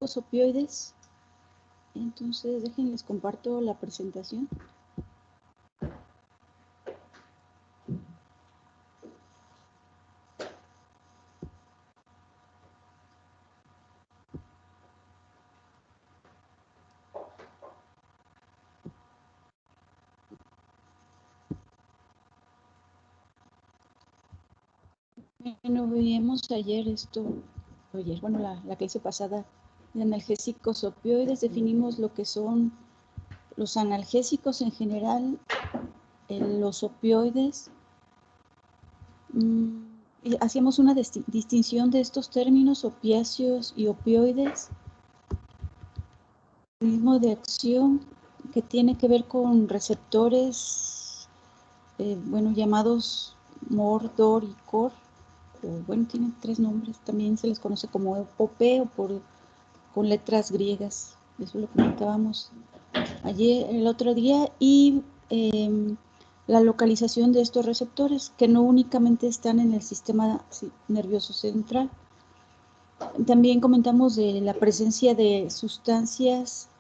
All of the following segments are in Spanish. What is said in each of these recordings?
Los opioides. Entonces, déjenles comparto la presentación. Bueno, veíamos ayer la clase pasada de analgésicos opioides, definimos lo que son los analgésicos en general, los opioides. Y hacíamos una distinción de estos términos, opiáceos y opioides. Mecanismo de acción que tiene que ver con receptores, llamados MOR, DOR y COR. Tienen 3 nombres, también se les conoce como OP con letras griegas, eso lo comentábamos ayer, el otro día, y la localización de estos receptores, que no únicamente están en el sistema nervioso central. También comentamos de la presencia de sustancias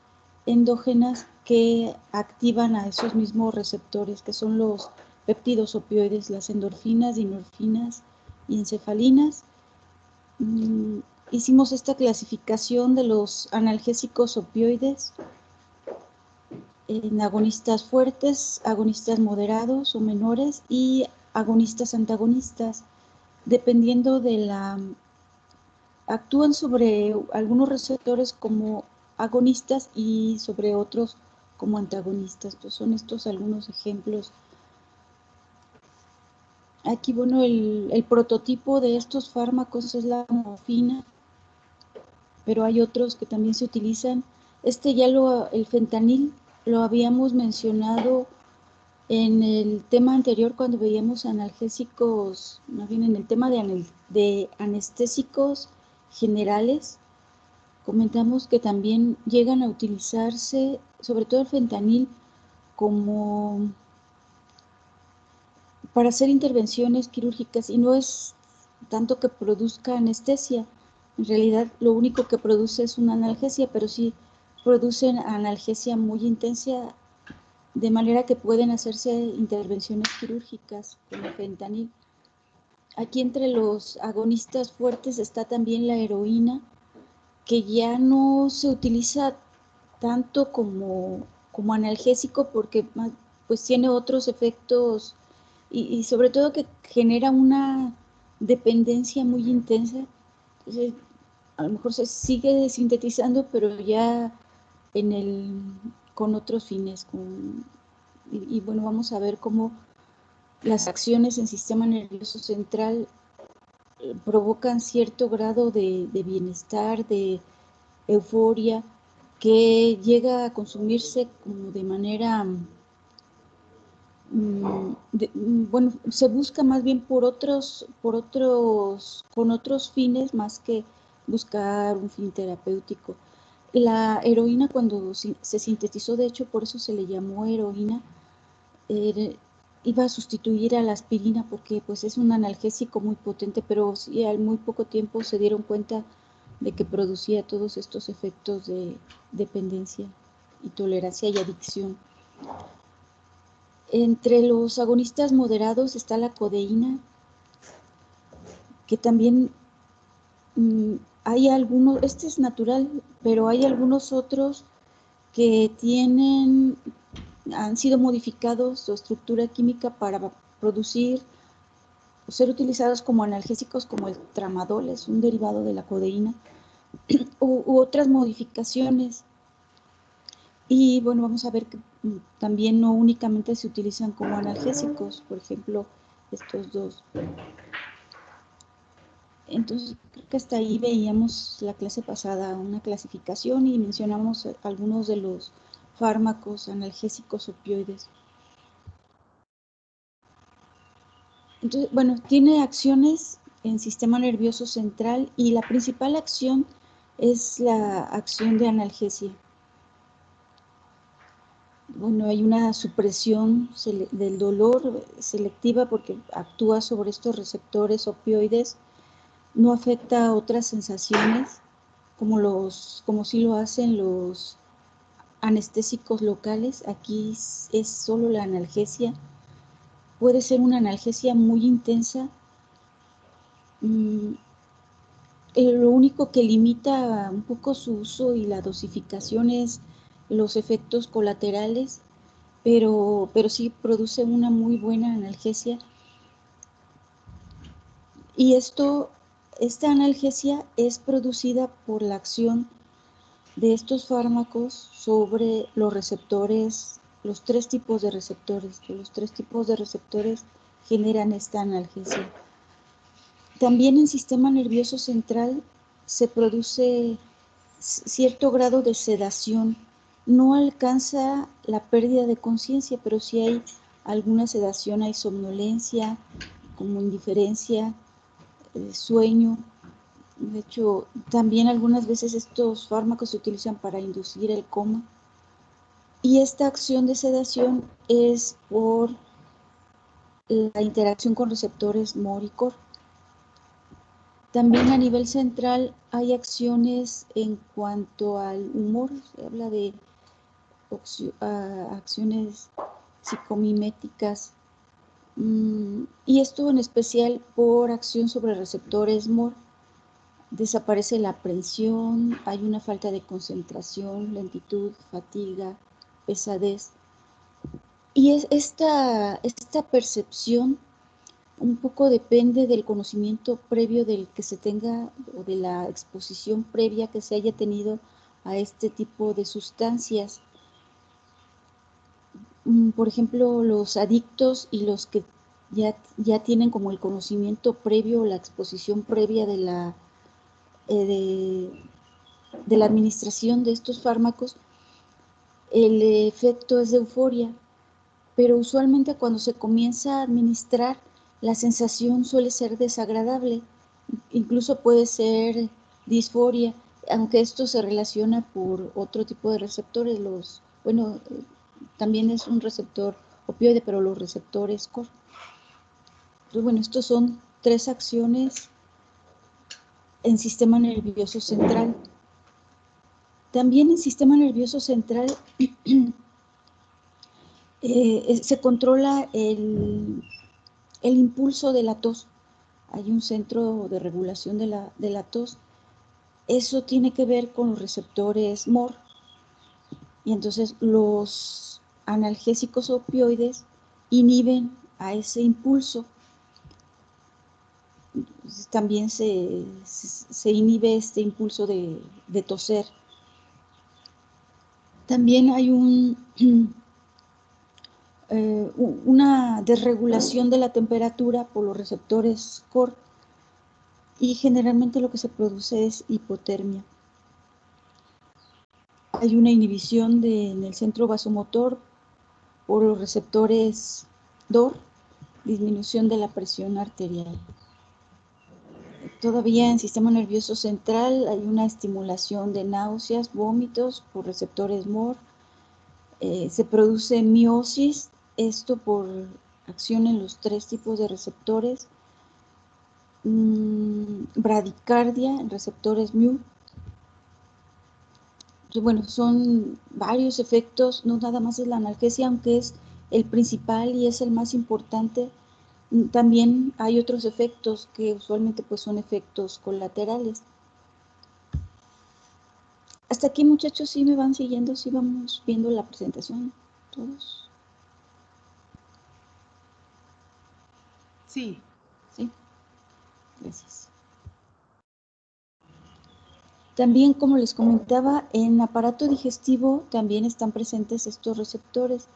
endógenas que activan a esos mismos receptores, que son los péptidos opioides, las endorfinas, dinorfinas y encefalinas. Hicimos esta clasificación de los analgésicos opioides en agonistas fuertes, agonistas moderados o menores y agonistas antagonistas, dependiendo de la... Actúan sobre algunos receptores como agonistas y sobre otros como antagonistas. Pues son estos algunos ejemplos. Aquí, el prototipo de estos fármacos es la morfina, pero hay otros que también se utilizan. El fentanil lo habíamos mencionado en el tema anterior cuando veíamos analgésicos, más bien en el tema de anestésicos generales. Comentamos que también llegan a utilizarse, sobre todo el fentanil, como para hacer intervenciones quirúrgicas, y no es tanto que produzca anestesia, en realidad lo único que produce es una analgesia, pero sí producen analgesia muy intensa, de manera que pueden hacerse intervenciones quirúrgicas con el fentanil. Aquí entre los agonistas fuertes está también la heroína, que ya no se utiliza tanto como analgésico porque pues tiene otros efectos y sobre todo que genera una dependencia muy intensa. Entonces, a lo mejor se sigue sintetizando, pero ya con otros fines. Vamos a ver cómo las acciones en sistema nervioso central provocan cierto grado de bienestar, de euforia, que llega a consumirse como de manera, se busca más bien con otros fines más que buscar un fin terapéutico. La heroína, cuando se sintetizó, de hecho por eso se le llamó heroína, iba a sustituir a la aspirina porque pues es un analgésico muy potente, pero sí, al muy poco tiempo se dieron cuenta de que producía todos estos efectos de dependencia y tolerancia y adicción. Entre los agonistas moderados está la codeína, que también hay algunos, este es natural, pero hay algunos otros que han sido modificados su estructura química para producir o ser utilizados como analgésicos, como el tramadol, es un derivado de la codeína, u otras modificaciones. Y vamos a ver que también no únicamente se utilizan como analgésicos, por ejemplo, estos dos. Entonces, creo que hasta ahí veíamos la clase pasada una clasificación y mencionamos algunos de los fármacos analgésicos opioides. Entonces, tiene acciones en sistema nervioso central y la principal acción es la acción de analgesia. Hay una supresión del dolor selectiva porque actúa sobre estos receptores opioides, no afecta a otras sensaciones como sí lo hacen los anestésicos locales. Aquí es solo la analgesia. Puede ser una analgesia muy intensa. Lo único que limita un poco su uso y la dosificación es los efectos colaterales, pero sí produce una muy buena analgesia. Y esta analgesia es producida por la acción de estos fármacos sobre los receptores, los tres tipos de receptores. Los tres tipos de receptores generan esta analgesia. También en sistema nervioso central se produce cierto grado de sedación. No alcanza la pérdida de conciencia, pero sí hay alguna sedación, hay somnolencia, como indiferencia, sueño. De hecho, también algunas veces estos fármacos se utilizan para inducir el coma. Y esta acción de sedación es por la interacción con receptores MOR y COR. También a nivel central hay acciones en cuanto al humor. Se habla de acciones psicomiméticas. Y esto en especial por acción sobre receptores MOR. Desaparece la aprensión, hay una falta de concentración, lentitud, fatiga, pesadez. Y esta percepción un poco depende del conocimiento previo del que se tenga o de la exposición previa que se haya tenido a este tipo de sustancias. Por ejemplo, los adictos y los que ya tienen como el conocimiento previo o la exposición previa de la administración de estos fármacos, el efecto es de euforia, pero usualmente cuando se comienza a administrar, la sensación suele ser desagradable, incluso puede ser disforia, aunque esto se relaciona por otro tipo de receptores. También es un receptor opioide, pero los receptores COR. Entonces, bueno, estos son 3 acciones en sistema nervioso central. También en sistema nervioso central se controla el impulso de la tos. Hay un centro de regulación de la tos. Eso tiene que ver con los receptores MOR. Y entonces los analgésicos opioides inhiben a ese impulso. Entonces, también se inhibe este impulso de toser. También hay una desregulación de la temperatura por los receptores COR y generalmente lo que se produce es hipotermia. Hay una inhibición en el centro vasomotor por los receptores DOR, disminución de la presión arterial. Todavía en sistema nervioso central hay una estimulación de náuseas, vómitos por receptores MOR. Se produce miosis, esto por acción en los 3 tipos de receptores. Bradicardia en receptores mu. Entonces, bueno, son varios efectos, no nada más es la analgesia, aunque es el principal y es el más importante. También hay otros efectos que usualmente pues son efectos colaterales. Hasta aquí, muchachos, ¿sí me van siguiendo? ¿Sí vamos viendo la presentación todos? Sí. Sí, gracias. También, como les comentaba, en aparato digestivo también están presentes estos receptores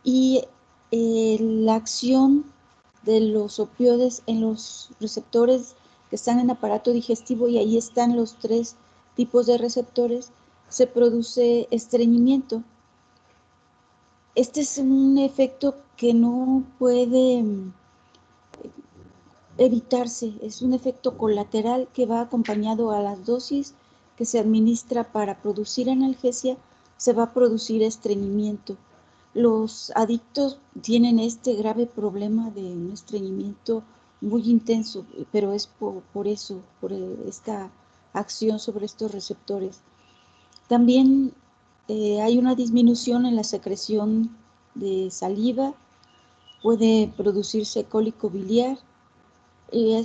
y la acción de los opioides en los receptores que están en aparato digestivo, y ahí están los 3 tipos de receptores, se produce estreñimiento. Este es un efecto que no puede evitarse, es un efecto colateral que va acompañado a las dosis que se administra para producir analgesia, se va a producir estreñimiento. Los adictos tienen este grave problema de un estreñimiento muy intenso, pero es por eso, por esta acción sobre estos receptores. También hay una disminución en la secreción de saliva, puede producirse cólico biliar.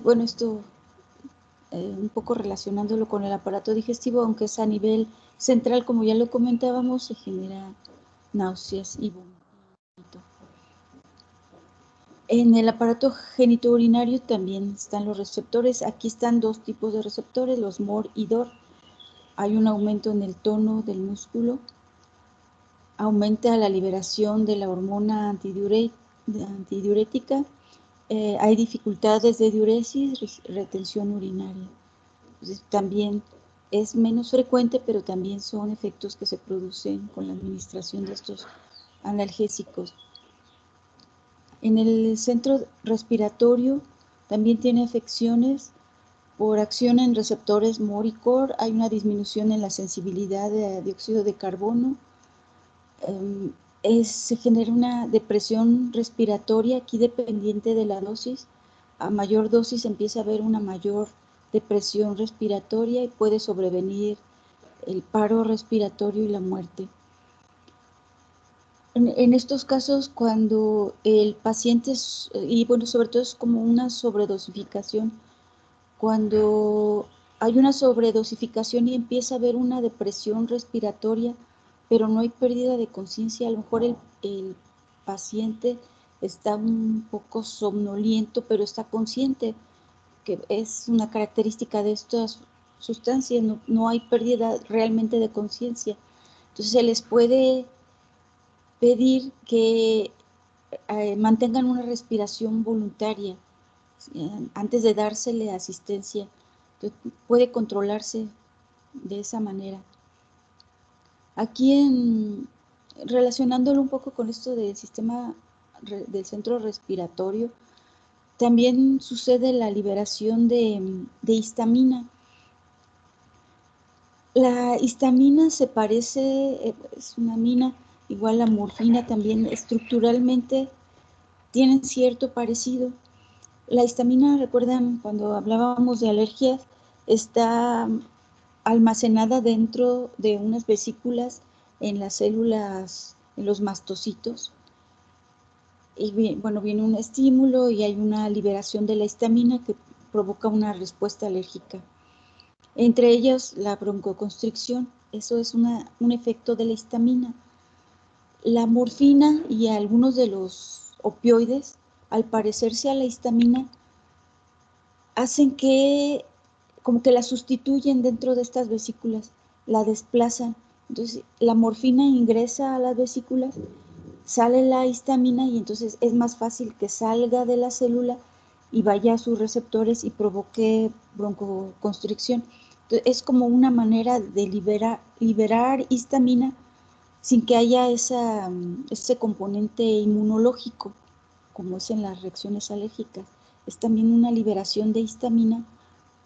Bueno, esto un poco relacionándolo con el aparato digestivo, aunque es a nivel central, como ya lo comentábamos, se genera náuseas y vómito. En el aparato genitourinario también están los receptores. Aquí están dos tipos de receptores, los MOR y DOR. Hay un aumento en el tono del músculo, aumenta la liberación de la hormona antidiurética, hay dificultades de diuresis, retención urinaria. Entonces, también es menos frecuente, pero también son efectos que se producen con la administración de estos analgésicos. En el centro respiratorio también tiene afecciones por acción en receptores MOR y COR. Hay una disminución en la sensibilidad de dióxido de carbono. Se genera una depresión respiratoria aquí dependiente de la dosis. A mayor dosis empieza a haber una mayor depresión respiratoria y puede sobrevenir el paro respiratorio y la muerte. En estos casos, cuando el paciente, y bueno, sobre todo es como una sobredosificación, cuando hay una sobredosificación y empieza a haber una depresión respiratoria, pero no hay pérdida de conciencia, a lo mejor el paciente está un poco somnoliento, pero está consciente, que es una característica de estas sustancias, no hay pérdida realmente de conciencia. Entonces se les puede pedir que mantengan una respiración voluntaria antes de dársele asistencia. Entonces, puede controlarse de esa manera. Aquí relacionándolo un poco con esto del sistema del centro respiratorio, también sucede la liberación de histamina. La histamina se parece, es una amina, igual la morfina también estructuralmente tienen cierto parecido. La histamina, recuerdan cuando hablábamos de alergias, está almacenada dentro de unas vesículas en las células, en los mastocitos. Y bueno, viene un estímulo y hay una liberación de la histamina que provoca una respuesta alérgica. Entre ellas la broncoconstricción, eso es un efecto de la histamina. La morfina y algunos de los opioides, al parecerse a la histamina, hacen que como que la sustituyen dentro de estas vesículas, la desplazan. Entonces la morfina ingresa a las vesículas, sale la histamina y entonces es más fácil que salga de la célula y vaya a sus receptores y provoque broncoconstricción. Entonces, es como una manera de liberar histamina sin que haya ese componente inmunológico, como es en las reacciones alérgicas. Es también una liberación de histamina,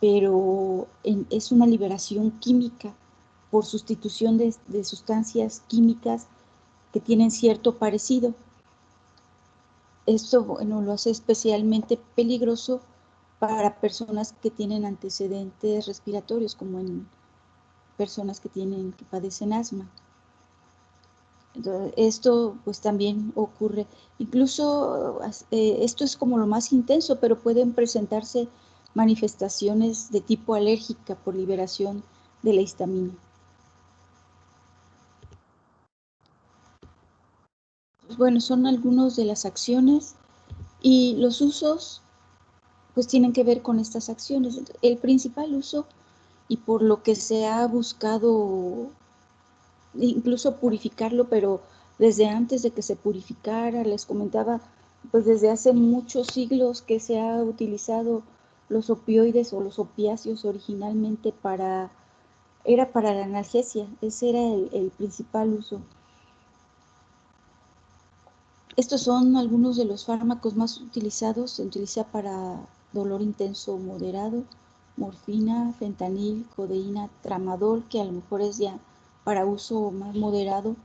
pero es una liberación química por sustitución de sustancias químicas que tienen cierto parecido. Esto, bueno, lo hace especialmente peligroso para personas que tienen antecedentes respiratorios, como en personas que padecen asma. Entonces, esto pues también ocurre. Incluso esto es como lo más intenso, pero pueden presentarse manifestaciones de tipo alérgica por liberación de la histamina. Bueno, son algunos de las acciones y los usos pues tienen que ver con estas acciones. El principal uso, y por lo que se ha buscado incluso purificarlo, pero desde antes de que se purificara, les comentaba, pues desde hace muchos siglos que se ha utilizado los opioides o los opiáceos originalmente era para la analgesia, ese era el principal uso. Estos son algunos de los fármacos más utilizados. Se utiliza para dolor intenso o moderado, morfina, fentanil, codeína, tramadol, que a lo mejor es ya para uso más moderado.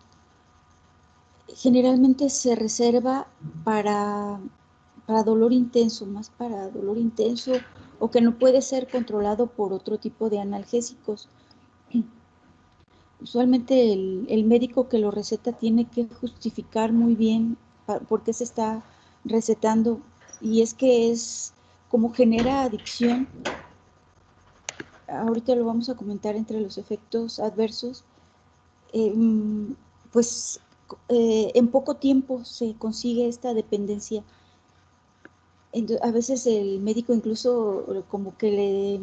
Generalmente se reserva para dolor intenso, más para dolor intenso, o que no puede ser controlado por otro tipo de analgésicos. Usualmente el médico que lo receta tiene que justificar muy bien por qué se está recetando, y es que es como genera adicción. Ahorita lo vamos a comentar entre los efectos adversos. Pues en poco tiempo se consigue esta dependencia. Entonces, a veces el médico incluso como que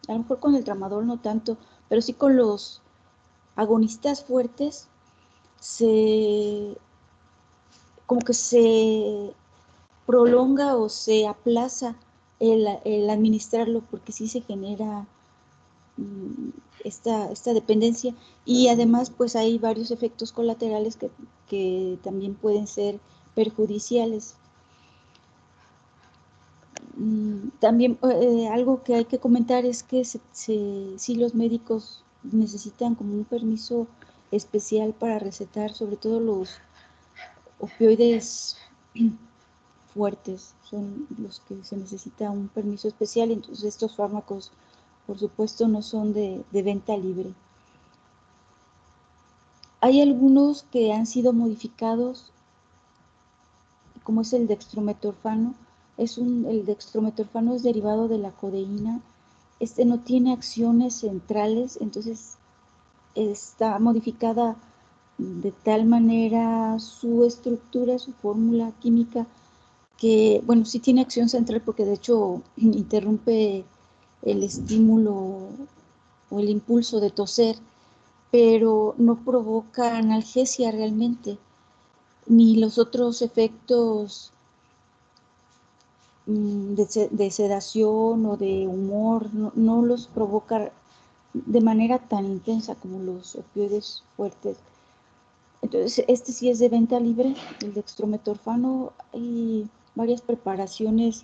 a lo mejor con el tramadol no tanto, pero sí con los agonistas fuertes, como que se prolonga o se aplaza el administrarlo, porque sí se genera esta dependencia, y además pues hay varios efectos colaterales que también pueden ser perjudiciales. También algo que hay que comentar es que sí, los médicos necesitan como un permiso especial para recetar, sobre todo los opioides fuertes, son los que se necesita un permiso especial. Entonces estos fármacos, por supuesto, no son de venta libre. Hay algunos que han sido modificados, como es el dextrometorfano. El dextrometorfano es derivado de la codeína. Este no tiene acciones centrales, entonces está modificada de tal manera su estructura, su fórmula química, que, bueno, sí tiene acción central porque de hecho interrumpe el estímulo o el impulso de toser, pero no provoca analgesia realmente, ni los otros efectos de sedación o de humor, no los provoca de manera tan intensa como los opioides fuertes. Entonces, este sí es de venta libre, el dextrometorfano. Hay varias preparaciones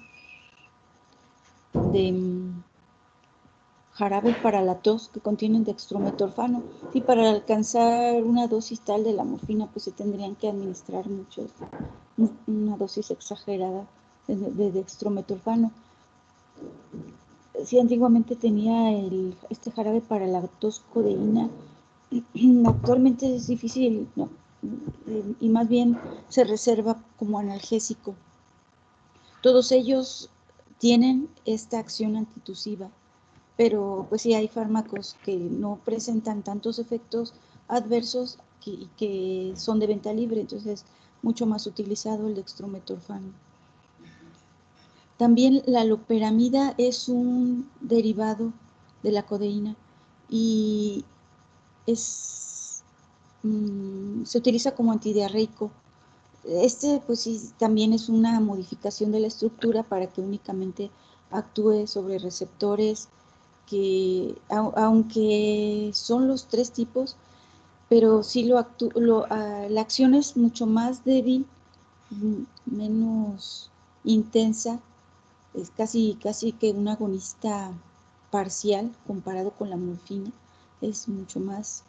de jarabe para la tos que contienen dextrometorfano. Y para alcanzar una dosis tal de la morfina, pues se tendrían que administrar una dosis exagerada de dextrometorfano. Sí, antiguamente tenía este jarabe para la tos codeína. Actualmente es difícil, no, y más bien se reserva como analgésico. Todos ellos tienen esta acción antitusiva, pero pues sí hay fármacos que no presentan tantos efectos adversos que son de venta libre, entonces mucho más utilizado el dextrometorfano. También la loperamida es un derivado de la codeína y se utiliza como antidiarreico. Pues sí, también es una modificación de la estructura para que únicamente actúe sobre receptores que, aunque son los tres tipos, pero sí la acción es mucho más débil, menos intensa, es casi que un agonista parcial comparado con la morfina, es mucho más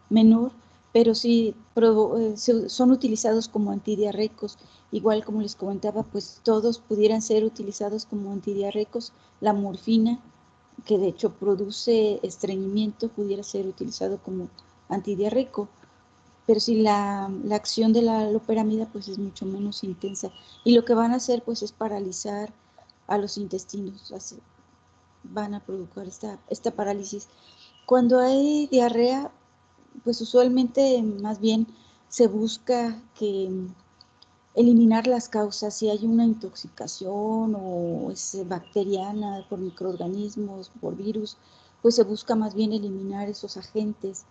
menor, pero sí son utilizados como antidiarreicos. Igual como les comentaba, pues todos pudieran ser utilizados como antidiarreicos. La morfina, que de hecho produce estreñimiento, pudiera ser utilizado como antidiarreico, pero sí la acción de la loperamida pues es mucho menos intensa, y lo que van a hacer pues es paralizar a los intestinos, van a provocar esta parálisis. Cuando hay diarrea, pues usualmente más bien se busca eliminar las causas. Si hay una intoxicación o es bacteriana por microorganismos, por virus, pues se busca más bien eliminar esos agentes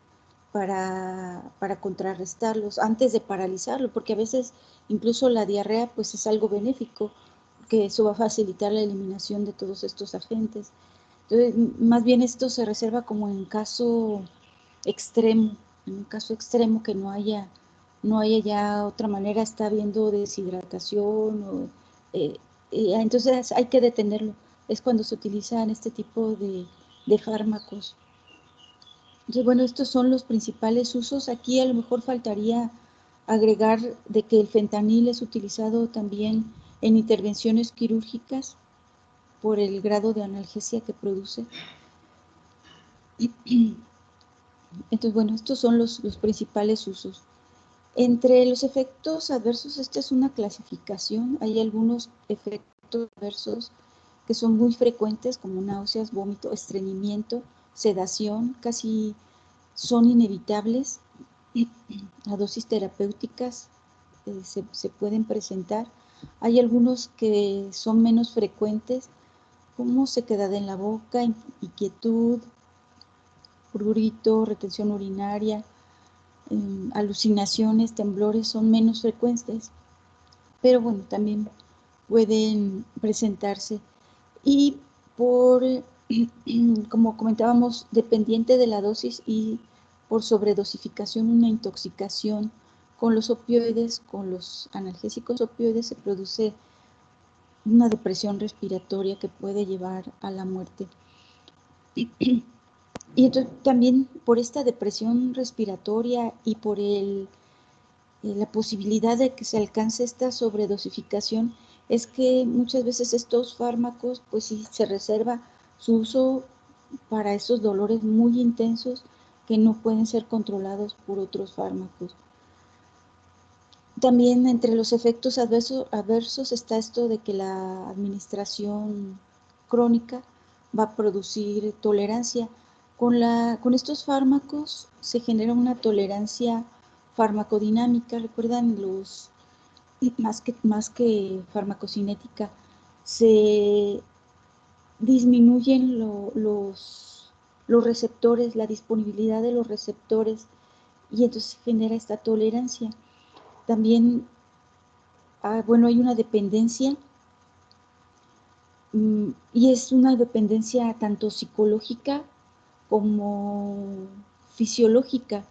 para contrarrestarlos antes de paralizarlo, porque a veces incluso la diarrea pues es algo benéfico, que eso va a facilitar la eliminación de todos estos agentes. Entonces, más bien esto se reserva como en caso extremo, en un caso extremo que no haya ya otra manera, está habiendo deshidratación, entonces hay que detenerlo. Es cuando se utilizan este tipo de fármacos. Entonces, bueno, estos son los principales usos. Aquí a lo mejor faltaría agregar de que el fentanil es utilizado también en intervenciones quirúrgicas por el grado de analgesia que produce. Entonces, bueno, estos son los principales usos. Entre los efectos adversos, esta es una clasificación. Hay algunos efectos adversos que son muy frecuentes, como náuseas, vómito, estreñimiento, sedación, casi son inevitables. A dosis terapéuticas se pueden presentar. Hay algunos que son menos frecuentes, como sequedad en la boca, inquietud, prurito, retención urinaria, alucinaciones, temblores son menos frecuentes, pero bueno, también pueden presentarse. Y por, como comentábamos, dependiente de la dosis y por sobredosificación, una intoxicación con los opioides, con los analgésicos opioides, se produce una depresión respiratoria que puede llevar a la muerte. Y entonces también por esta depresión respiratoria y por la posibilidad de que se alcance esta sobredosificación es que muchas veces estos fármacos, pues sí, se reserva su uso para esos dolores muy intensos que no pueden ser controlados por otros fármacos. También entre los efectos adversos está esto de que la administración crónica va a producir tolerancia. Con estos fármacos se genera una tolerancia farmacodinámica. Recuerdan más que farmacocinética, se disminuyen los receptores, la disponibilidad de los receptores, y entonces genera esta tolerancia. También, bueno, hay una dependencia, y es una dependencia tanto psicológica como fisiológica.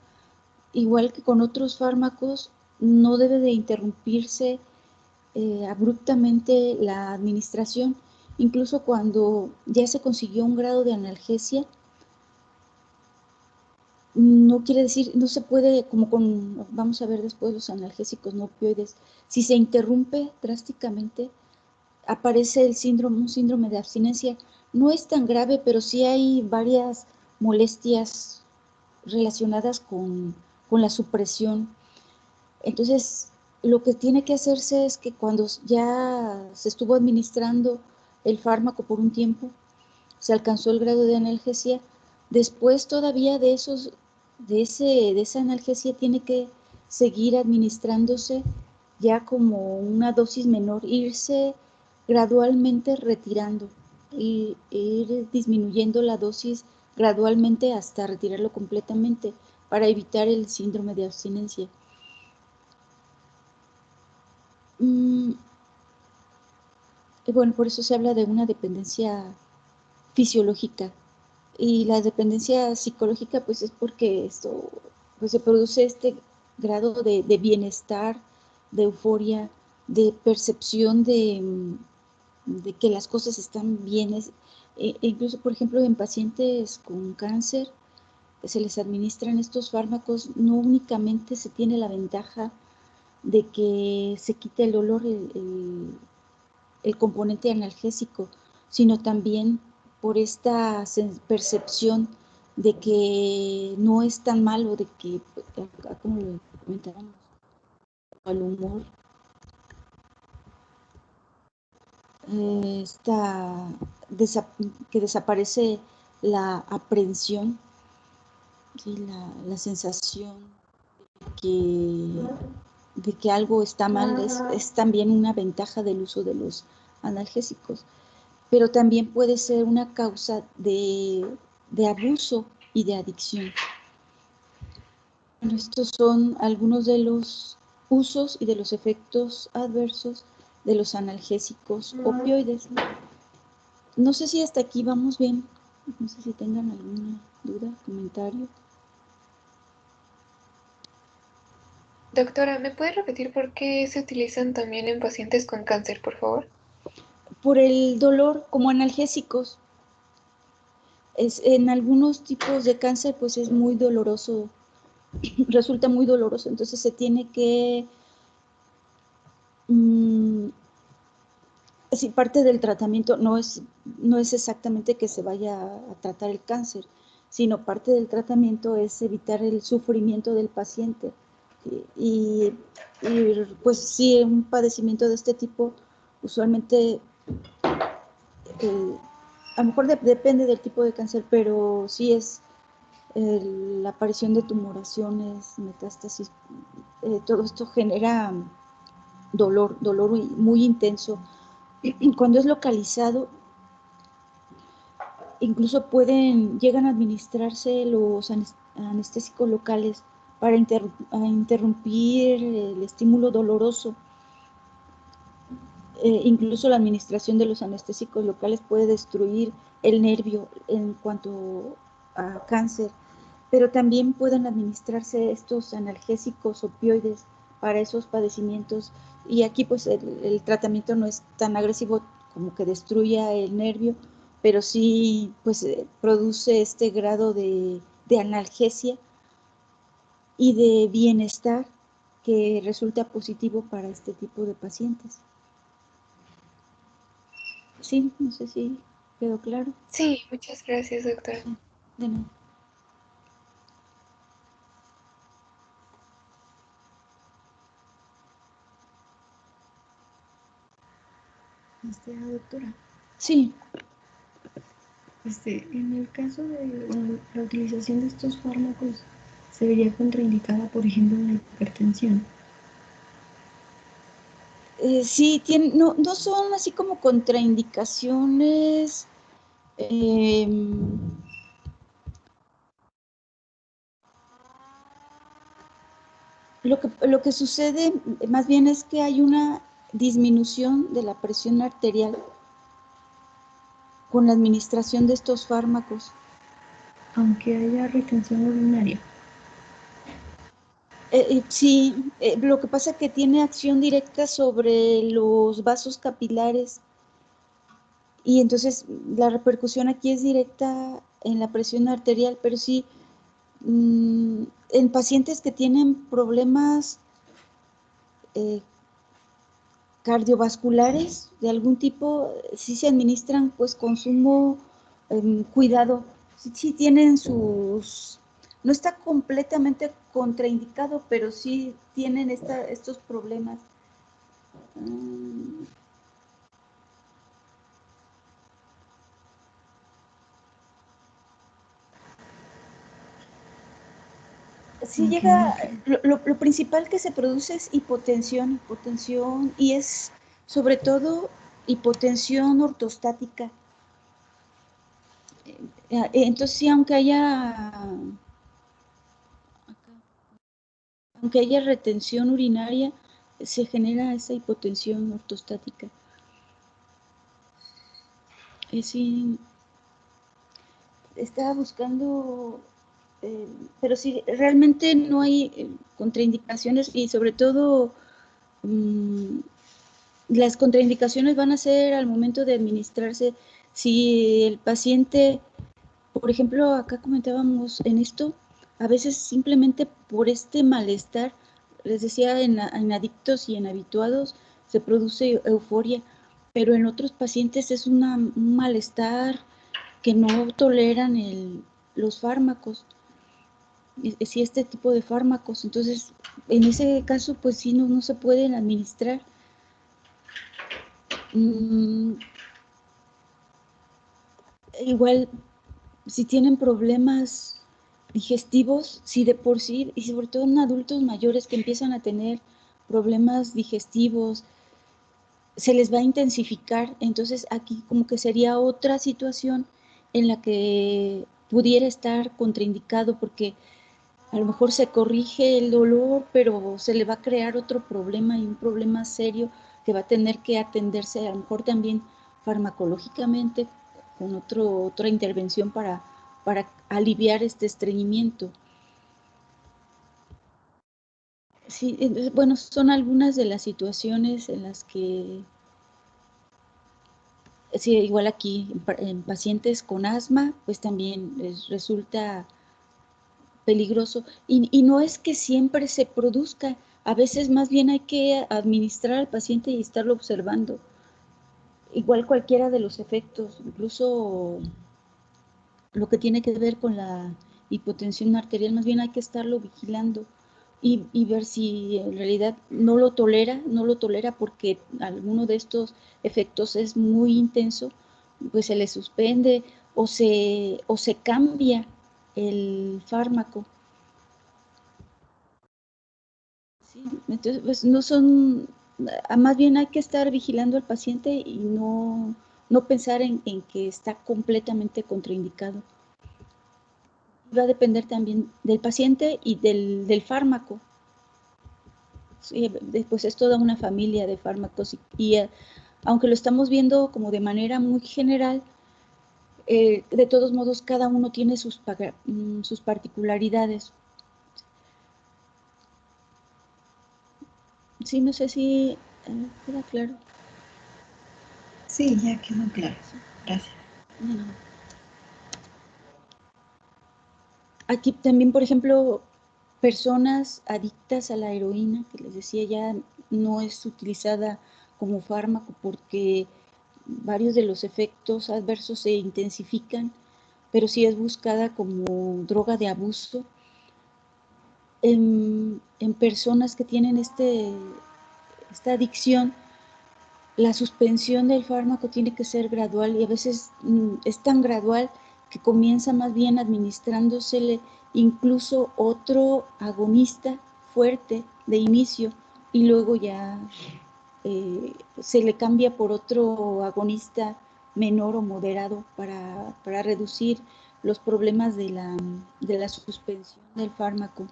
Igual que con otros fármacos, no debe de interrumpirse abruptamente la administración. Incluso cuando ya se consiguió un grado de analgesia, no quiere decir, no se puede, como vamos a ver después los analgésicos no opioides, si se interrumpe drásticamente, aparece un síndrome de abstinencia. No es tan grave, pero sí hay varias molestias relacionadas con la supresión. Entonces, lo que tiene que hacerse es que cuando ya se estuvo administrando el fármaco por un tiempo, se alcanzó el grado de analgesia, después todavía de esa analgesia tiene que seguir administrándose ya como una dosis menor, irse gradualmente retirando y ir disminuyendo la dosis gradualmente hasta retirarlo completamente para evitar el síndrome de abstinencia. Bueno, por eso se habla de una dependencia fisiológica, y la dependencia psicológica pues es porque esto, pues se produce este grado de bienestar, de euforia, de percepción de que las cosas están bien. Incluso, por ejemplo, en pacientes con cáncer, se les administran estos fármacos, no únicamente se tiene la ventaja de que se quite el dolor, el componente analgésico, sino también por esta percepción de que no es tan malo, de que, como lo comentábamos, al humor, que desaparece la aprehensión y la sensación de que algo está mal, es también una ventaja del uso de los analgésicos. Pero también puede ser una causa de abuso y de adicción. Bueno, estos son algunos de los usos y de los efectos adversos de los analgésicos opioides. No sé si hasta aquí vamos bien, no sé si tengan alguna duda, comentario. Doctora, ¿me puede repetir por qué se utilizan también en pacientes con cáncer, por favor? Por el dolor, como analgésicos. En algunos tipos de cáncer pues es muy doloroso, resulta muy doloroso, entonces se tiene que Sí, parte del tratamiento no es exactamente que se vaya a tratar el cáncer, sino parte del tratamiento es evitar el sufrimiento del paciente. Y, pues sí, un padecimiento de este tipo usualmente, a lo mejor depende del tipo de cáncer, pero sí es la aparición de tumoraciones, metástasis, todo esto genera dolor muy intenso. Cuando es localizado, incluso llegan a administrarse los anestésicos locales para interrumpir el estímulo doloroso. Incluso la administración de los anestésicos locales puede destruir el nervio en cuanto a cáncer, pero también pueden administrarse estos analgésicos opioides para esos padecimientos, y aquí pues el tratamiento no es tan agresivo como que destruya el nervio, pero sí pues produce este grado de analgesia y de bienestar que resulta positivo para este tipo de pacientes. Sí, no sé si quedó claro. Sí, muchas gracias, doctora. Sí, de nada. Doctora, Sí, en el caso de bueno, la utilización de estos fármacos, se vería contraindicada, por ejemplo, en la hipertensión. sí, no son así como contraindicaciones. Lo que sucede más bien es que hay una disminución de la presión arterial con la administración de estos fármacos. Aunque haya retención urinaria. Sí, lo que pasa es que tiene acción directa sobre los vasos capilares, y entonces la repercusión aquí es directa en la presión arterial, pero sí, en pacientes que tienen problemas eh, cardiovasculares de algún tipo, sí se administran pues con sumo cuidado. Sí tienen sus, no está completamente contraindicado, pero sí tienen estos problemas. Sí Entiendo llega, que lo principal que se produce es hipotensión, y es sobre todo hipotensión ortostática. Entonces sí, aunque haya retención urinaria, se genera esa hipotensión ortostática. Sí, estaba buscando, pero sí, realmente no hay contraindicaciones, y sobre todo las contraindicaciones van a ser al momento de administrarse. Si el paciente, por ejemplo, acá comentábamos en esto, a veces simplemente por este malestar, les decía, en adictos y en habituados se produce euforia, pero en otros pacientes es un malestar que no toleran los fármacos, si este tipo de fármacos. Entonces, en ese caso, pues sí, no se pueden administrar. Igual, si tienen problemas digestivos, si de por sí, y sobre todo en adultos mayores que empiezan a tener problemas digestivos, se les va a intensificar. Entonces aquí como que sería otra situación en la que pudiera estar contraindicado, porque a lo mejor se corrige el dolor, pero se le va a crear otro problema, y un problema serio que va a tener que atenderse a lo mejor también farmacológicamente, con otra intervención para aliviar este estreñimiento. Sí, entonces, bueno, son algunas de las situaciones en las que, sí, igual aquí en pacientes con asma, pues también les resulta peligroso, y no es que siempre se produzca, a veces más bien hay que administrar al paciente y estarlo observando. igual cualquiera de los efectos, incluso lo que tiene que ver con la hipotensión arterial, más bien hay que estarlo vigilando y ver si en realidad no lo tolera porque alguno de estos efectos es muy intenso, pues se le suspende o se cambia el fármaco. Sí, entonces, pues no son, más bien hay que estar vigilando al paciente y no pensar en que está completamente contraindicado. Va a depender también del paciente y del fármaco. Sí, pues es toda una familia de fármacos y aunque lo estamos viendo como de manera muy general, de todos modos cada uno tiene sus particularidades. Sí, no sé si queda claro. Sí, ya quedó claro. Gracias. No. Aquí también, por ejemplo, personas adictas a la heroína, que les decía ya no es utilizada como fármaco porque varios de los efectos adversos se intensifican, pero sí es buscada como droga de abuso. En personas que tienen esta adicción, la suspensión del fármaco tiene que ser gradual y a veces es tan gradual que comienza más bien administrándosele incluso otro agonista fuerte de inicio y luego ya se le cambia por otro agonista menor o moderado para reducir los problemas de la suspensión del fármaco.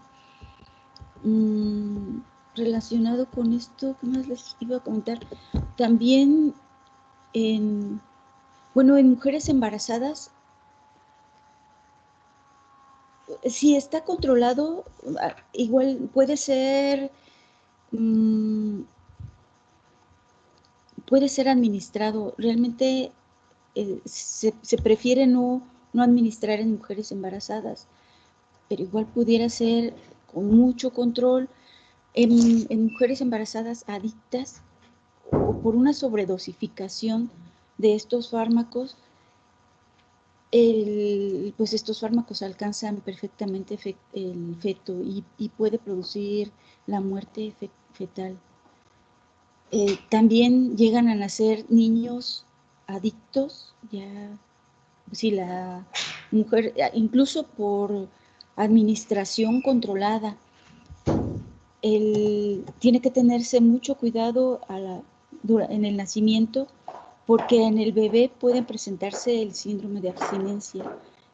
Relacionado con esto, ¿qué más les iba a comentar? También en mujeres embarazadas, si está controlado, igual puede ser administrado. Realmente se prefiere no administrar en mujeres embarazadas, pero igual pudiera ser con mucho control en mujeres embarazadas adictas o por una sobredosificación de estos fármacos. Pues estos fármacos alcanzan perfectamente el feto y puede producir la muerte fetal. También llegan a nacer niños adictos, ya si la mujer, incluso por administración controlada, tiene que tenerse mucho cuidado en el nacimiento porque en el bebé puede presentarse el síndrome de abstinencia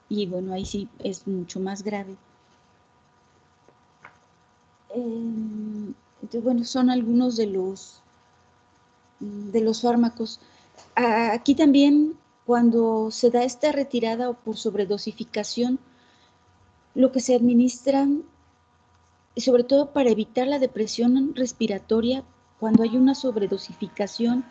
y bueno, ahí sí es mucho más grave. Entonces, bueno, son algunos de los fármacos. Aquí también, cuando se da esta retirada o por sobredosificación, lo que se administran, sobre todo para evitar la depresión respiratoria, cuando hay una sobredosificación,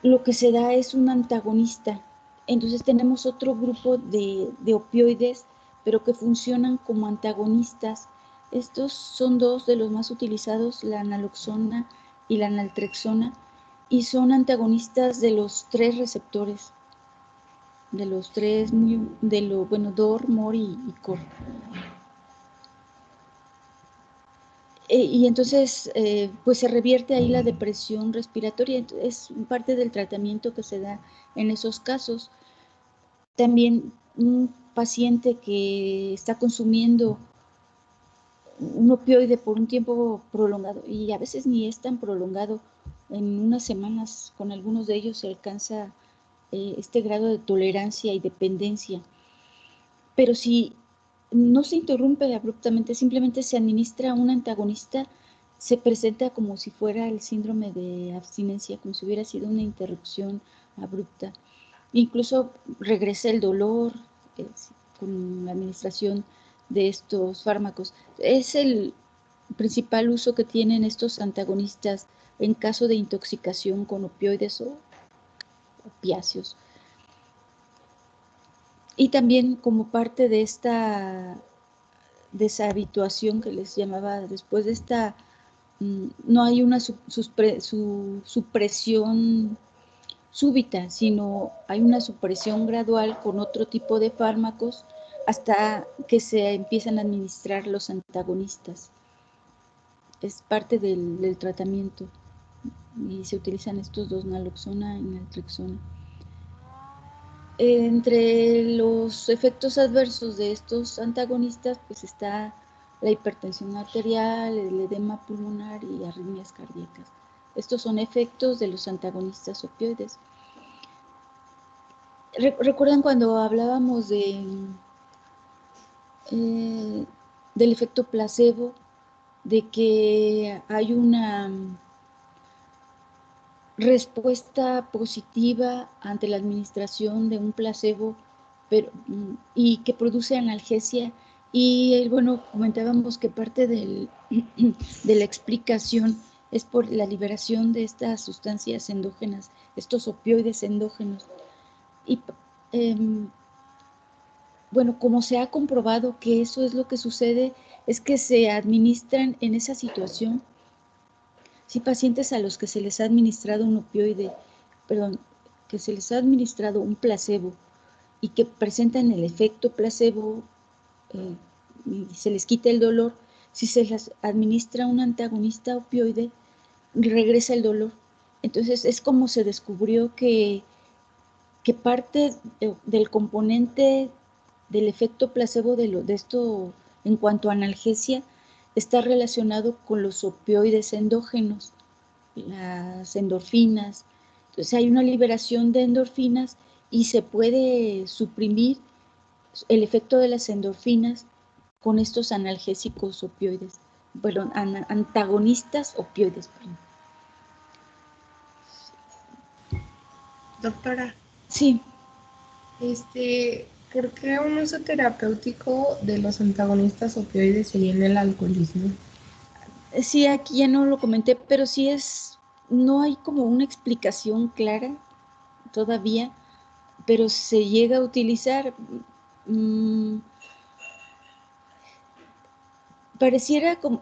lo que se da es un antagonista. Entonces tenemos otro grupo de opioides, pero que funcionan como antagonistas. Estos son dos de los más utilizados, la naloxona y la naltrexona, y son antagonistas de los tres receptores, de los tres, DOR, MOR y COR. Y entonces, pues se revierte ahí la depresión respiratoria, es parte del tratamiento que se da en esos casos. También un paciente que está consumiendo un opioide por un tiempo prolongado, y a veces ni es tan prolongado, en unas semanas con algunos de ellos se alcanza este grado de tolerancia y dependencia. Pero si no se interrumpe abruptamente, simplemente se administra un antagonista, se presenta como si fuera el síndrome de abstinencia, como si hubiera sido una interrupción abrupta. Incluso regresa el dolor con la administración de estos fármacos. Es el principal uso que tienen estos antagonistas en caso de intoxicación con opioides o opiáceos. Y también como parte de esta deshabituación que les llamaba, después de no hay una supresión súbita, sino hay una supresión gradual con otro tipo de fármacos hasta que se empiezan a administrar los antagonistas. Es parte del tratamiento y se utilizan estos dos, naloxona y naltrexona. Entre los efectos adversos de estos antagonistas, pues está la hipertensión arterial, el edema pulmonar y arritmias cardíacas. Estos son efectos de los antagonistas opioides. ¿Recuerdan cuando hablábamos del efecto placebo? De que hay una respuesta positiva ante la administración de un placebo y que produce analgesia. Y bueno, comentábamos que parte de la explicación es por la liberación de estas sustancias endógenas, estos opioides endógenos. Y bueno, como se ha comprobado que eso es lo que sucede, es que se administran en esa situación. Si pacientes a los que se les ha administrado un opioide, perdón, que se les ha administrado un placebo y que presentan el efecto placebo y se les quita el dolor, si se les administra un antagonista opioide, regresa el dolor. Entonces es como se descubrió que parte del componente del efecto placebo de esto en cuanto a analgesia está relacionado con los opioides endógenos, las endorfinas. Entonces hay una liberación de endorfinas y se puede suprimir el efecto de las endorfinas con estos analgésicos opioides, perdón, antagonistas opioides. Perdón. Doctora, Sí. ¿Por qué un uso terapéutico de los antagonistas opioides sería en el alcoholismo? Sí, aquí ya no lo comenté, pero sí no hay como una explicación clara todavía, pero se llega a utilizar. Pareciera como,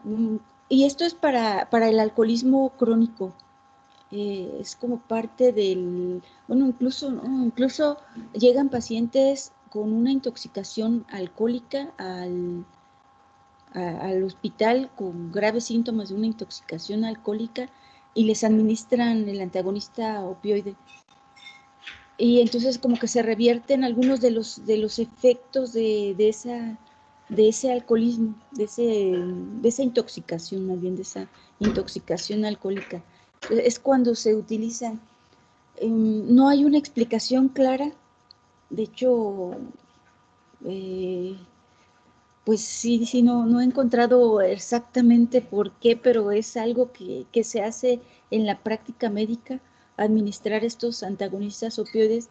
y esto es para el alcoholismo crónico, es como parte bueno, incluso llegan pacientes con una intoxicación alcohólica al hospital con graves síntomas de una intoxicación alcohólica y les administran el antagonista opioide. Y entonces como que se revierten algunos de los efectos de ese alcoholismo, de esa intoxicación, más bien de esa intoxicación alcohólica. Es cuando se utilizan. No hay una explicación clara, de hecho, pues sí, no he encontrado exactamente por qué, pero es algo que se hace en la práctica médica, administrar estos antagonistas opioides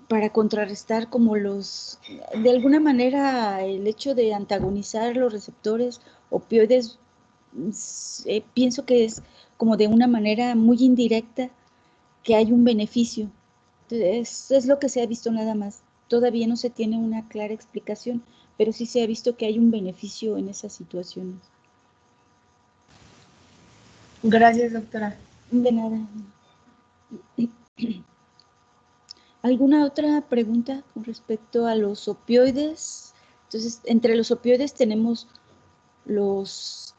para contrarrestar como de alguna manera el hecho de antagonizar los receptores opioides, pienso que es como de una manera muy indirecta que hay un beneficio. Entonces, es lo que se ha visto nada más. Todavía no se tiene una clara explicación, pero sí se ha visto que hay un beneficio en esas situaciones. Gracias, doctora. De nada. ¿Alguna otra pregunta con respecto a los opioides? Entonces, entre los opioides tenemos los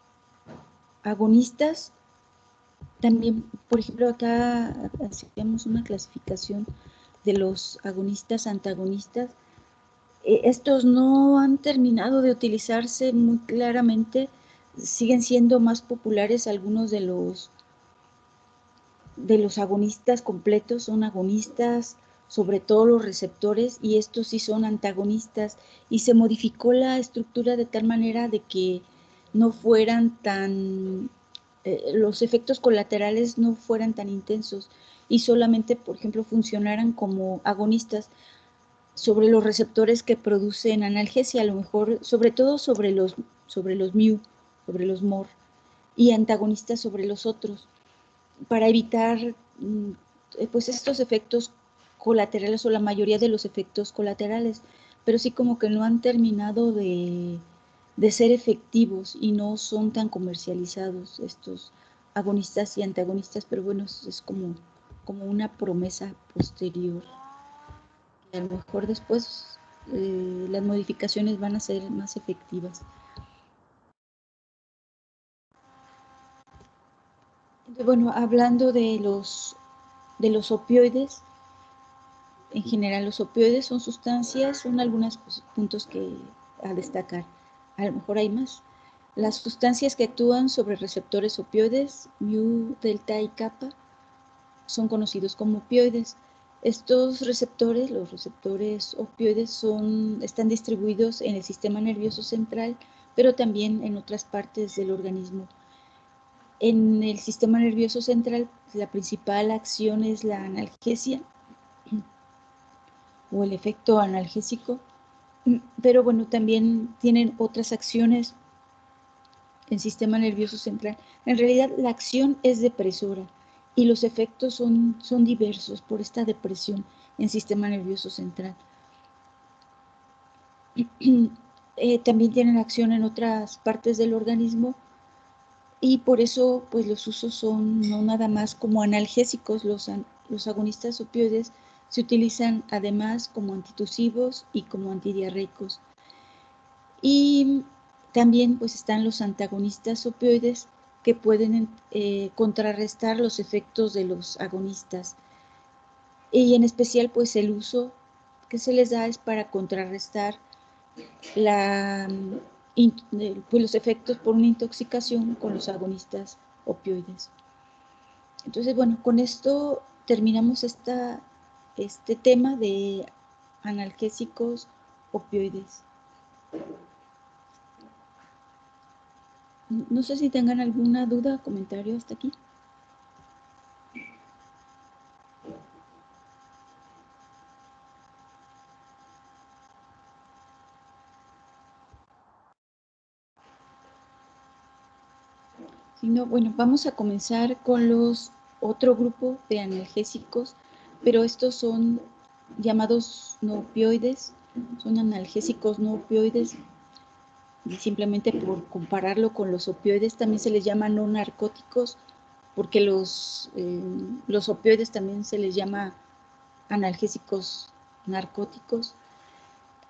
agonistas. También, por ejemplo, acá hacíamos una clasificación de los agonistas antagonistas. Estos no han terminado de utilizarse muy claramente, siguen siendo más populares algunos de los agonistas completos, son agonistas sobre todos los receptores y estos sí son antagonistas y se modificó la estructura de tal manera de que no fueran tan, los efectos colaterales no fueran tan intensos y solamente, por ejemplo, funcionaran como agonistas sobre los receptores que producen analgesia, a lo mejor, sobre todo sobre los mu, sobre los MOR, y antagonistas sobre los otros, para evitar pues estos efectos colaterales o la mayoría de los efectos colaterales, pero sí como que no han terminado de ser efectivos y no son tan comercializados estos agonistas y antagonistas, pero bueno, es como como una promesa posterior. A lo mejor después las modificaciones van a ser más efectivas. Entonces, bueno, hablando de los opioides, en general los opioides son sustancias, son algunos puntos que a destacar. A lo mejor hay más. Las sustancias que actúan sobre receptores opioides, mu, delta y kappa, son conocidos como opioides. Estos receptores, los receptores opioides, están distribuidos en el sistema nervioso central, pero también en otras partes del organismo. En el sistema nervioso central, la principal acción es la analgesia o el efecto analgésico, pero bueno, también tienen otras acciones en el sistema nervioso central. En realidad, la acción es depresora y los efectos son diversos por esta depresión en el sistema nervioso central. También tienen acción en otras partes del organismo y por eso pues los usos son no nada más como analgésicos. Los agonistas opioides se utilizan además como antitusivos y como antidiarreicos. Y también pues están los antagonistas opioides que pueden contrarrestar los efectos de los agonistas. Y en especial pues el uso que se les da es para contrarrestar pues los efectos por una intoxicación con los agonistas opioides. Entonces, bueno, con esto terminamos este tema de analgésicos opioides. No sé si tengan alguna duda o comentario hasta aquí. Si no, bueno, vamos a comenzar con otro grupo de analgésicos, pero estos son llamados no opioides, son analgésicos no opioides, y simplemente por compararlo con los opioides también se les llama no narcóticos, porque los opioides también se les llama analgésicos narcóticos.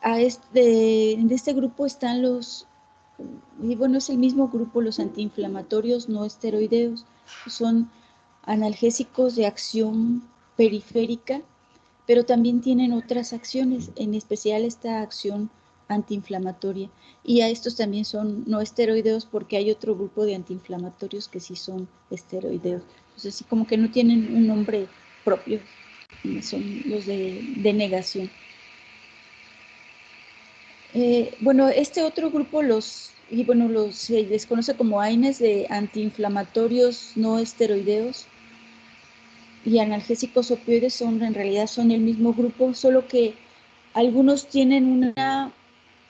En este grupo están y bueno, es el mismo grupo, los antiinflamatorios no esteroideos, son analgésicos de acción periférica, pero también tienen otras acciones, en especial esta acción antiinflamatoria. Y a estos también son no esteroideos porque hay otro grupo de antiinflamatorios que sí son esteroideos. Entonces, sí, como que no tienen un nombre propio, son los de negación. Bueno, este otro grupo se les conoce como AINES, de antiinflamatorios no esteroideos y analgésicos opioides, en realidad son el mismo grupo, solo que algunos tienen una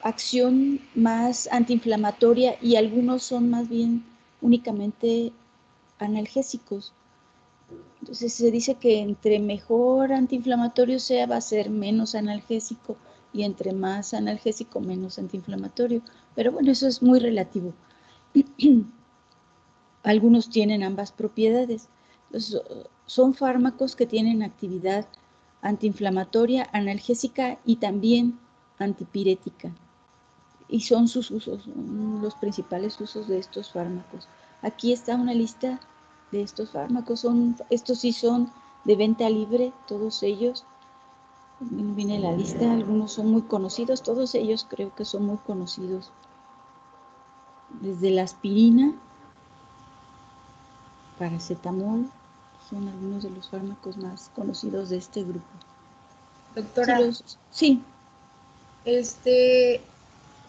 acción más antiinflamatoria y algunos son más bien únicamente analgésicos. Entonces se dice que entre mejor antiinflamatorio sea, va a ser menos analgésico, y entre más analgésico, menos antiinflamatorio. Pero bueno, eso es muy relativo. Algunos tienen ambas propiedades. Entonces, son fármacos que tienen actividad antiinflamatoria, analgésica y también antipirética. Y son sus usos, los principales usos de estos fármacos. Aquí está una lista de estos fármacos. Estos sí son de venta libre, todos ellos. Viene la lista, algunos son muy conocidos, todos ellos creo que son muy conocidos. Desde la aspirina, paracetamol, son algunos de los fármacos más conocidos de este grupo. Doctora, Sí.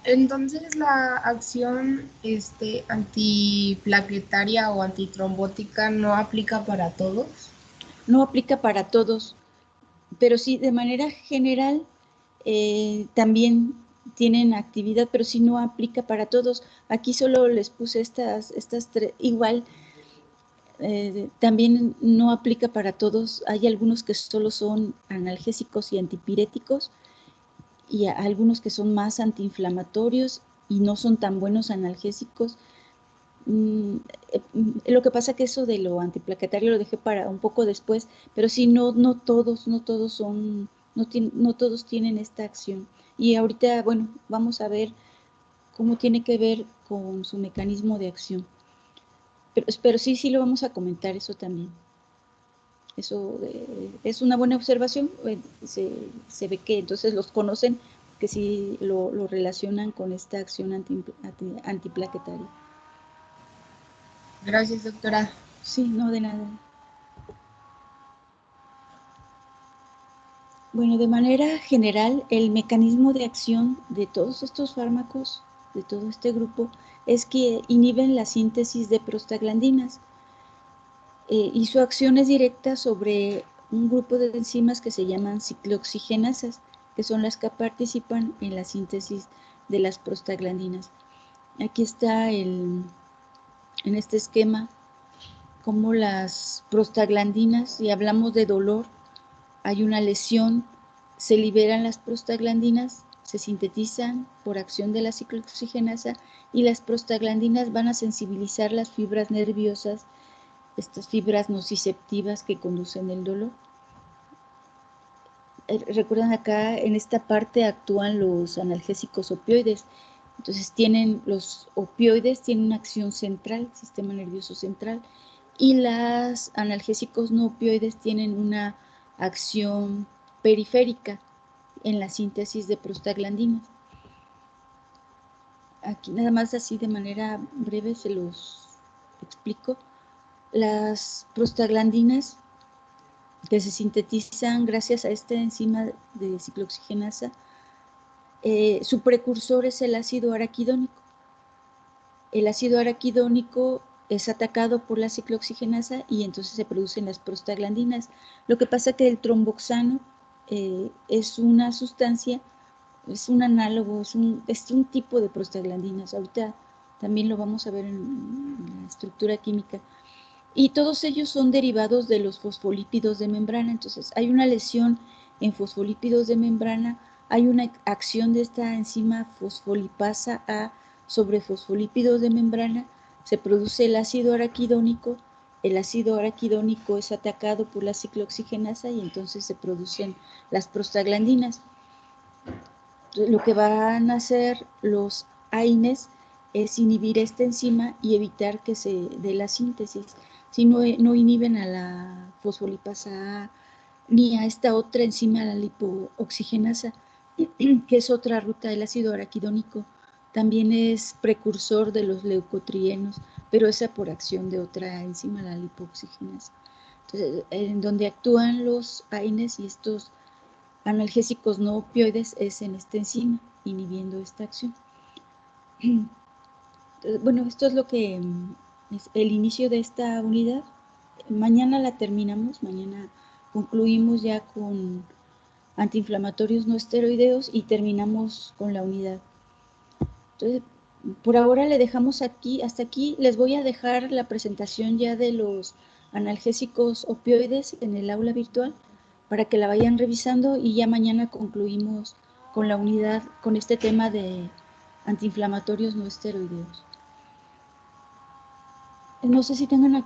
Entonces la acción antiplaquetaria o antitrombótica no aplica para todos. No aplica para todos, pero sí, de manera general, también tienen actividad, pero sí no aplica para todos. Aquí solo les puse estas tres, igual, también no aplica para todos. Hay algunos que solo son analgésicos y antipiréticos, y algunos que son más antiinflamatorios y no son tan buenos analgésicos. Lo que pasa que eso de lo antiplaquetario lo dejé para un poco después, pero sí, no todos son, no todos tienen esta acción. Y ahorita, bueno, vamos a ver cómo tiene que ver con su mecanismo de acción. Pero sí lo vamos a comentar eso también. Eso es una buena observación. Se ve que entonces los conocen, que sí lo relacionan con esta acción antiplaquetaria. Gracias, doctora. Sí, no, de nada. Bueno, de manera general, el mecanismo de acción de todos estos fármacos, de todo este grupo, es que inhiben la síntesis de prostaglandinas. Y su acción es directa sobre un grupo de enzimas que se llaman ciclooxigenasas, que son las que participan en la síntesis de las prostaglandinas. Aquí está en este esquema cómo las prostaglandinas, si hablamos de dolor, hay una lesión, se liberan las prostaglandinas, se sintetizan por acción de la ciclooxigenasa y las prostaglandinas van a sensibilizar las fibras nerviosas, estas fibras nociceptivas que conducen el dolor. Recuerdan acá, en esta parte actúan los analgésicos opioides. Entonces los opioides tienen una acción central, sistema nervioso central, y los analgésicos no opioides tienen una acción periférica en la síntesis de prostaglandinas. Aquí nada más así de manera breve se los explico. Las prostaglandinas que se sintetizan gracias a esta enzima de ciclooxigenasa, su precursor es el ácido araquidónico. El ácido araquidónico es atacado por la ciclooxigenasa y entonces se producen las prostaglandinas. Lo que pasa es que el tromboxano es una sustancia, es un análogo, es un tipo de prostaglandinas. Ahorita también lo vamos a ver en la estructura química. Y todos ellos son derivados de los fosfolípidos de membrana. Entonces, hay una lesión en fosfolípidos de membrana, hay una acción de esta enzima fosfolipasa A sobre fosfolípidos de membrana, se produce el ácido araquidónico es atacado por la ciclooxigenasa y entonces se producen las prostaglandinas. Entonces, lo que van a hacer los AINES es inhibir esta enzima y evitar que se dé la síntesis. Si no inhiben a la fosfolipasa A ni a esta otra enzima, la lipooxigenasa, que es otra ruta del ácido araquidónico, también es precursor de los leucotrienos, pero esa por acción de otra enzima, la lipooxigenasa. Entonces, en donde actúan los AINES y estos analgésicos no opioides es en esta enzima, inhibiendo esta acción. Entonces, bueno, esto es lo que es el inicio de esta unidad. Mañana la terminamos, mañana concluimos ya con antiinflamatorios no esteroideos y terminamos con la unidad. Entonces, por ahora le dejamos aquí, hasta aquí. Les voy a dejar la presentación ya de los analgésicos opioides en el aula virtual para que la vayan revisando y ya mañana concluimos con la unidad, con este tema de antiinflamatorios no esteroideos. No sé si tengan